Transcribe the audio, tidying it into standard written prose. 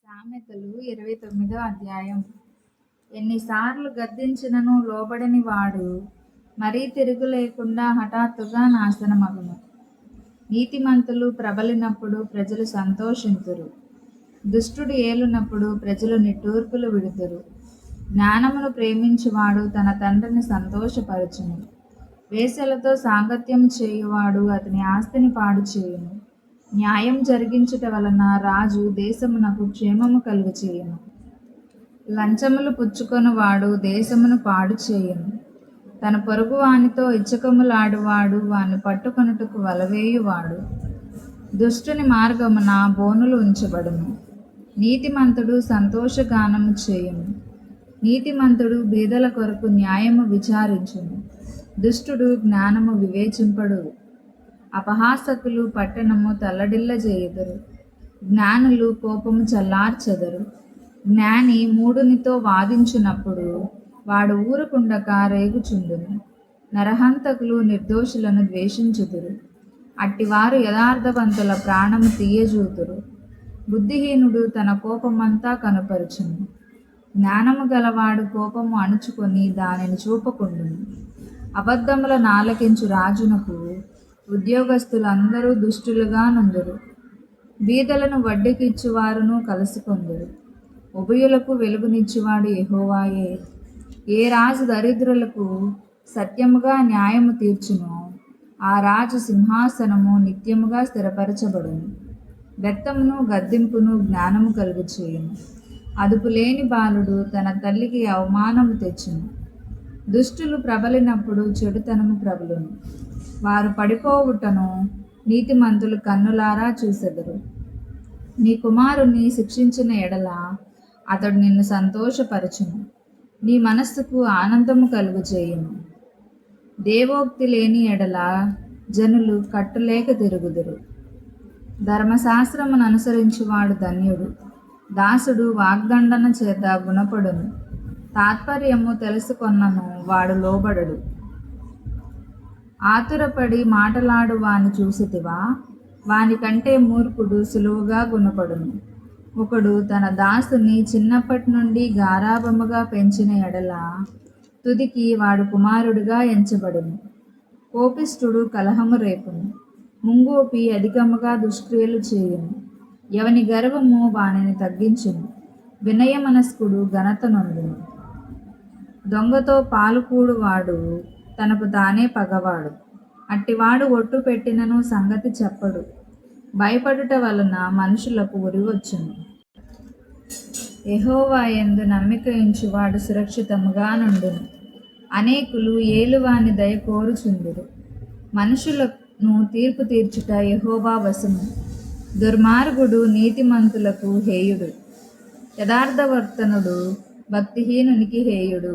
సామెతలు 29వ అధ్యాయం. ఎన్నిసార్లు గద్దించినను లోబడని వాడు మరీ తిరుగు లేకుండా హఠాత్తుగా నాశనమగును. నీతిమంతులు ప్రబలినప్పుడు ప్రజలు సంతోషింతురు, దుష్టుడు ఏలునప్పుడు ప్రజలు నిట్టూర్పులు విడుతురు. జ్ఞానమును ప్రేమించువాడు తన తండ్రిని సంతోషపరచును, వేశ్యలతో సాంగత్యం చేయువాడు అతని ఆస్తిని పాడు చేయును. న్యాయం జరిగించుట వలన రాజు దేశమునకు క్షేమము కలుగచేయును, లంచములు పుచ్చుకొనువాడు దేశమును పాడు చేయును. తన పొరుగు వానితో ఇచ్చకములాడువాడు వాని పట్టుకొనుటకు వలవేయువాడు. దుష్టుని మార్గమున బోనులు ఉంచబడును, నీతిమంతుడు సంతోషగానము చేయును. నీతిమంతుడు బీదల కొరకు న్యాయము విచారించును, దుష్టుడు జ్ఞానము వివేచింపడు. అపహాసకులు పట్టణము తల్లడిల్లజేయుదురు, జ్ఞానులు కోపము చల్లార్చెదరు. జ్ఞాని మూఢునితో వాదించునప్పుడు వాడు ఊరకుండక రేగుచుండును. నరహంతకులు నిర్దోషులను ద్వేషించుదురు, అట్టివారు యథార్థవంతుల ప్రాణము తీయజూతురు. బుద్ధిహీనుడు తన కోపమంతా కనుపరుచును, జ్ఞానము గలవాడు కోపము అణుచుకొని దానిని చూపకుండును. అబద్ధములను ఆలకించు రాజునకు ఉద్యోగస్తులందరూ దుష్టులుగా నుందురు. బీదలను వడ్డీకిచ్చువారును కలుసుకొందురు. ఉభయులకు వెలుగునిచ్చువాడు యెహోవాయే. ఏ రాజు దరిద్రులకు సత్యముగా న్యాయము తీర్చునో ఆ రాజు సింహాసనము నిత్యముగా స్థిరపరచబడును. బెత్తమును గద్దింపును జ్ఞానము కలుగచేయును. అదుపులేని బాలుడు తన తల్లికి అవమానము తెచ్చును. దుష్టులు ప్రబలినప్పుడు చెడుతనము ప్రబలును, వారు పడిపోవుటను నీతిమంతులు కన్నులారా చూసెదరు. నీ కుమారుని శిక్షించిన ఎడల అతడు నిన్ను సంతోషపరచును, నీ మనస్సుకు ఆనందము కలుగజేయును. దేవోక్తి లేని ఎడల జనులు కట్టులేక తిరుగుదురు. ధర్మశాస్త్రమును అనుసరించువాడు ధన్యుడు. దాసుడు వాగ్దండన చేత గుణపడును, తాత్పర్యము తెలుసుకొన్నను వాడు లోబడడు. ఆతురపడి మాటలాడు వాని చూసితివా, వానికంటే మూర్ఖుడు సులువుగా గుణపడును. ఒకడు తన దాసుని చిన్నప్పటి నుండి గారాబముగా పెంచిన ఎడల తుదికి వాడు కుమారుడిగా ఎంచబడును. కోపిష్ఠుడు కలహము రేపును, ముంగోపి అధికముగా దుష్క్రియలు చేయును. ఎవని గర్వము వానిని తగ్గించును, వినయ మనస్కుడు ఘనత నొందును. దొంగతో పాలుకూడువాడు తనకు తానే పగవాడు, అట్టివాడు ఒట్టు పెట్టినను సంగతి చెప్పడు. భయపడుట వలన మనుషులకు ఉరివచ్చును, యెహోవా యందు నమ్మిక ఉంచువాడు సురక్షితముగా నుండును. అనేకులు ఏలువాని దయ కోరుచుందురు, మనుషులను తీర్పు తీర్చుట యెహోవా వశము. దుర్మార్గుడు నీతిమంతులకు హేయుడు, యథార్థవర్తనుడు భక్తిహీనునికి హేయుడు.